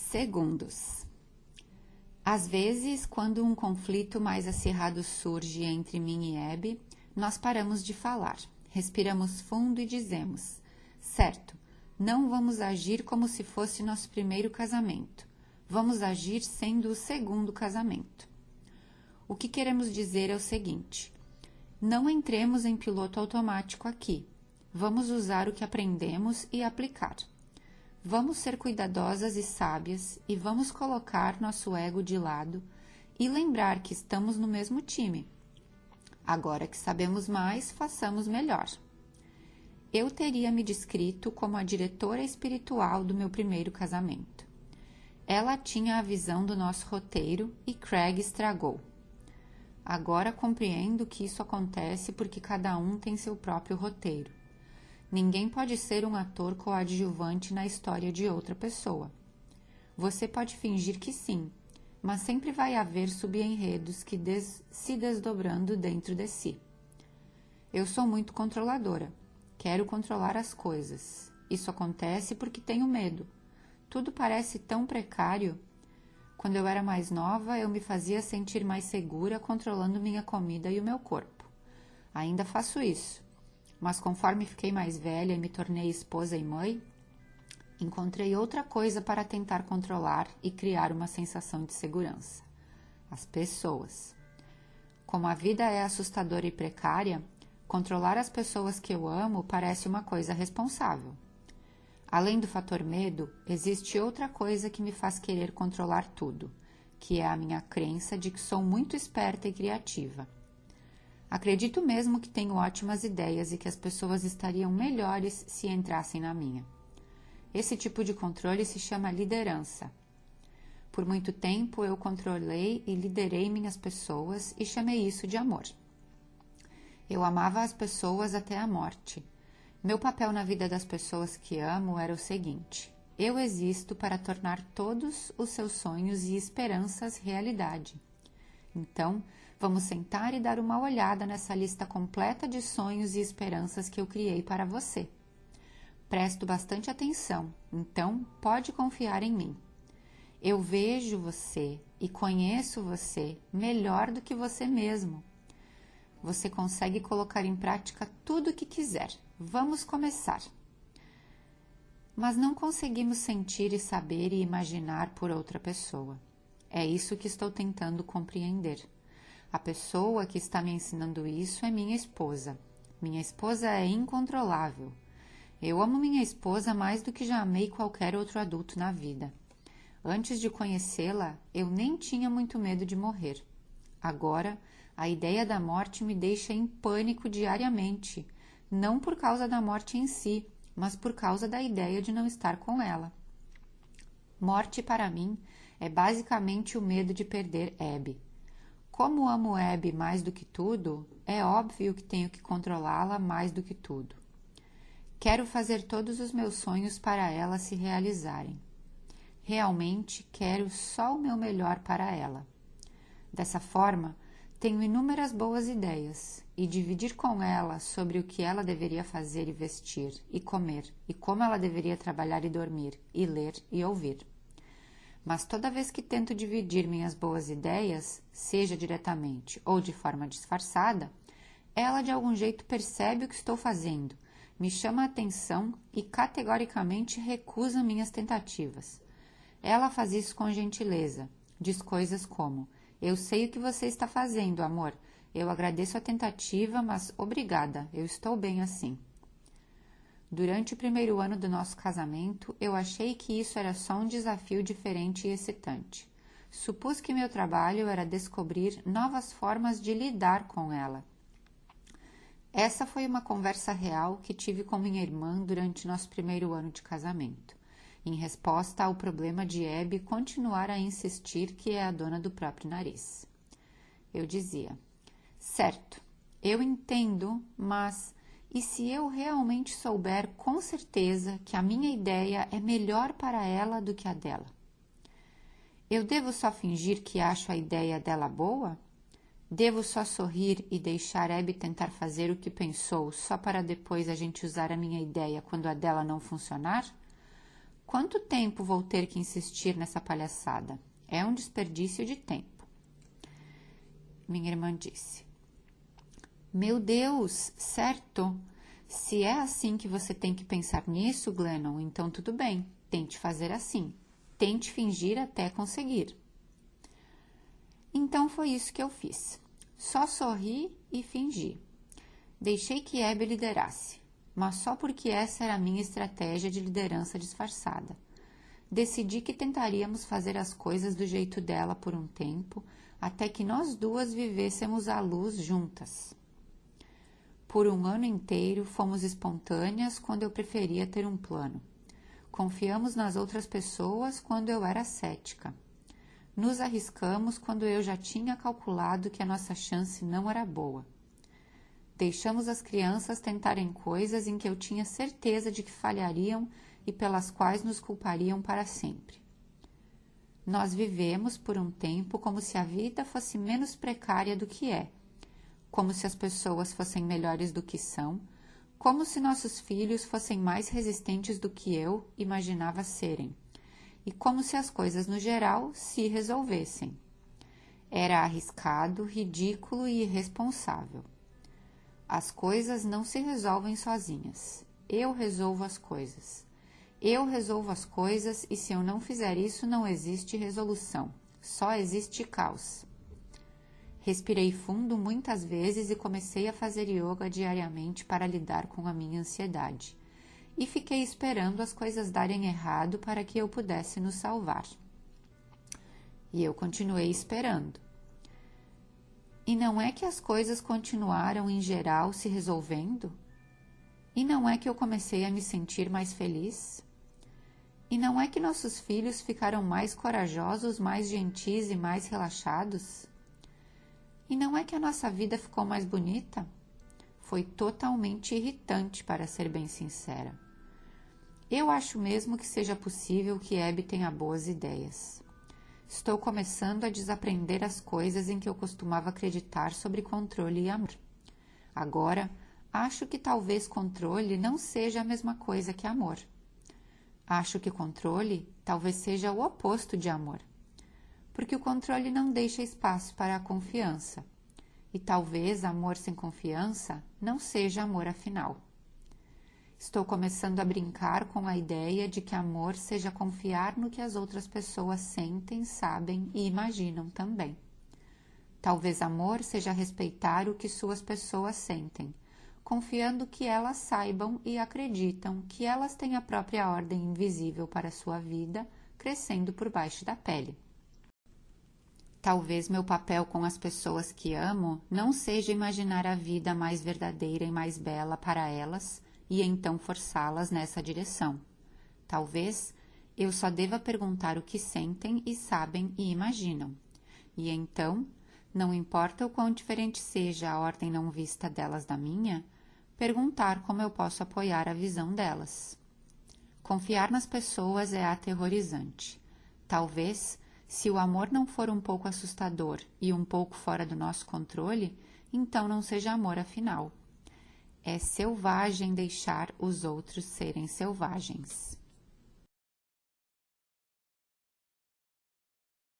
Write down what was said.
Segundos. Às vezes, quando um conflito mais acirrado surge entre mim e Abby, nós paramos de falar, respiramos fundo e dizemos: certo, não vamos agir como se fosse nosso primeiro casamento. Vamos agir sendo o segundo casamento. O que queremos dizer é o seguinte: não entremos em piloto automático aqui. Vamos usar o que aprendemos e aplicar. Vamos ser cuidadosas e sábias e vamos colocar nosso ego de lado e lembrar que estamos no mesmo time. Agora que sabemos mais, façamos melhor. Eu teria me descrito como a diretora espiritual do meu primeiro casamento. Ela tinha a visão do nosso roteiro e Craig estragou. Agora compreendo que isso acontece porque cada um tem seu próprio roteiro. Ninguém pode ser um ator coadjuvante na história de outra pessoa. Você pode fingir que sim, mas sempre vai haver subenredos que se desdobrando dentro de si. Eu sou muito controladora. Quero controlar as coisas. Isso acontece porque tenho medo. Tudo parece tão precário. Quando eu era mais nova, eu me fazia sentir mais segura controlando minha comida e o meu corpo. Ainda faço isso. Mas conforme fiquei mais velha e me tornei esposa e mãe, encontrei outra coisa para tentar controlar e criar uma sensação de segurança: as pessoas. Como a vida é assustadora e precária, controlar as pessoas que eu amo parece uma coisa responsável. Além do fator medo, existe outra coisa que me faz querer controlar tudo, que é a minha crença de que sou muito esperta e criativa. Acredito mesmo que tenho ótimas ideias e que as pessoas estariam melhores se entrassem na minha. Esse tipo de controle se chama liderança. Por muito tempo eu controlei e liderei minhas pessoas e chamei isso de amor. Eu amava as pessoas até a morte. Meu papel na vida das pessoas que amo era o seguinte: eu existo para tornar todos os seus sonhos e esperanças realidade. Então, vamos sentar e dar uma olhada nessa lista completa de sonhos e esperanças que eu criei para você. Presto bastante atenção, então pode confiar em mim. Eu vejo você e conheço você melhor do que você mesmo. Você consegue colocar em prática tudo o que quiser. Vamos começar. Mas não conseguimos sentir e saber e imaginar por outra pessoa. É isso que estou tentando compreender. A pessoa que está me ensinando isso é minha esposa. Minha esposa é incontrolável. Eu amo minha esposa mais do que já amei qualquer outro adulto na vida. Antes de conhecê-la, eu nem tinha muito medo de morrer. Agora, a ideia da morte me deixa em pânico diariamente, não por causa da morte em si, mas por causa da ideia de não estar com ela. Morte, para mim, é basicamente o medo de perder Abby. Como amo Abby mais do que tudo, é óbvio que tenho que controlá-la mais do que tudo. Quero fazer todos os meus sonhos para ela se realizarem. Realmente quero só o meu melhor para ela. Dessa forma, tenho inúmeras boas ideias e dividir com ela sobre o que ela deveria fazer e vestir e comer e como ela deveria trabalhar e dormir e ler e ouvir. Mas toda vez que tento dividir minhas boas ideias, seja diretamente ou de forma disfarçada, ela de algum jeito percebe o que estou fazendo, me chama a atenção e categoricamente recusa minhas tentativas. Ela faz isso com gentileza, diz coisas como: eu sei o que você está fazendo, amor. Eu agradeço a tentativa, mas obrigada, eu estou bem assim. Durante o primeiro ano do nosso casamento, eu achei que isso era só um desafio diferente e excitante. Supus que meu trabalho era descobrir novas formas de lidar com ela. Essa foi uma conversa real que tive com minha irmã durante nosso primeiro ano de casamento, em resposta ao problema de Abby continuar a insistir que é a dona do próprio nariz. Eu dizia: certo, eu entendo, mas e se eu realmente souber com certeza que a minha ideia é melhor para ela do que a dela? Eu devo só fingir que acho a ideia dela boa? Devo só sorrir e deixar Abby tentar fazer o que pensou só para depois a gente usar a minha ideia quando a dela não funcionar? Quanto tempo vou ter que insistir nessa palhaçada? É um desperdício de tempo. Minha irmã disse: Meu Deus, certo? Se é assim que você tem que pensar nisso, Glennon, então tudo bem. Tente fazer assim. Tente fingir até conseguir. Então foi isso que eu fiz. Só sorri e fingi. Deixei que Abby liderasse, mas só porque essa era a minha estratégia de liderança disfarçada. Decidi que tentaríamos fazer as coisas do jeito dela por um tempo, até que nós duas vivêssemos à luz juntas. Por um ano inteiro, fomos espontâneas quando eu preferia ter um plano. Confiamos nas outras pessoas quando eu era cética. Nos arriscamos quando eu já tinha calculado que a nossa chance não era boa. Deixamos as crianças tentarem coisas em que eu tinha certeza de que falhariam e pelas quais nos culpariam para sempre. Nós vivemos por um tempo como se a vida fosse menos precária do que é, como se as pessoas fossem melhores do que são, como se nossos filhos fossem mais resistentes do que eu imaginava serem, e como se as coisas no geral se resolvessem. Era arriscado, ridículo e irresponsável. As coisas não se resolvem sozinhas. Eu resolvo as coisas. Eu resolvo as coisas e se eu não fizer isso, não existe resolução. Só existe caos. Respirei fundo muitas vezes e comecei a fazer yoga diariamente para lidar com a minha ansiedade. E fiquei esperando as coisas darem errado para que eu pudesse nos salvar. E eu continuei esperando. E não é que as coisas continuaram, em geral, se resolvendo? E não é que eu comecei a me sentir mais feliz? E não é que nossos filhos ficaram mais corajosos, mais gentis e mais relaxados? E não é que a nossa vida ficou mais bonita? Foi totalmente irritante, para ser bem sincera. Eu acho mesmo que seja possível que Abby tenha boas ideias. Estou começando a desaprender as coisas em que eu costumava acreditar sobre controle e amor. Agora, acho que talvez controle não seja a mesma coisa que amor. Acho que controle talvez seja o oposto de amor, porque o controle não deixa espaço para a confiança, e talvez amor sem confiança não seja amor afinal. Estou começando a brincar com a ideia de que amor seja confiar no que as outras pessoas sentem, sabem e imaginam também. Talvez amor seja respeitar o que suas pessoas sentem, confiando que elas saibam e acreditam que elas têm a própria ordem invisível para a sua vida, crescendo por baixo da pele. Talvez meu papel com as pessoas que amo não seja imaginar a vida mais verdadeira e mais bela para elas e então forçá-las nessa direção. Talvez eu só deva perguntar o que sentem e sabem e imaginam. E então, não importa o quão diferente seja a ordem não vista delas da minha, perguntar como eu posso apoiar a visão delas. Confiar nas pessoas é aterrorizante. Talvez, se o amor não for um pouco assustador e um pouco fora do nosso controle, então não seja amor afinal. É selvagem deixar os outros serem selvagens.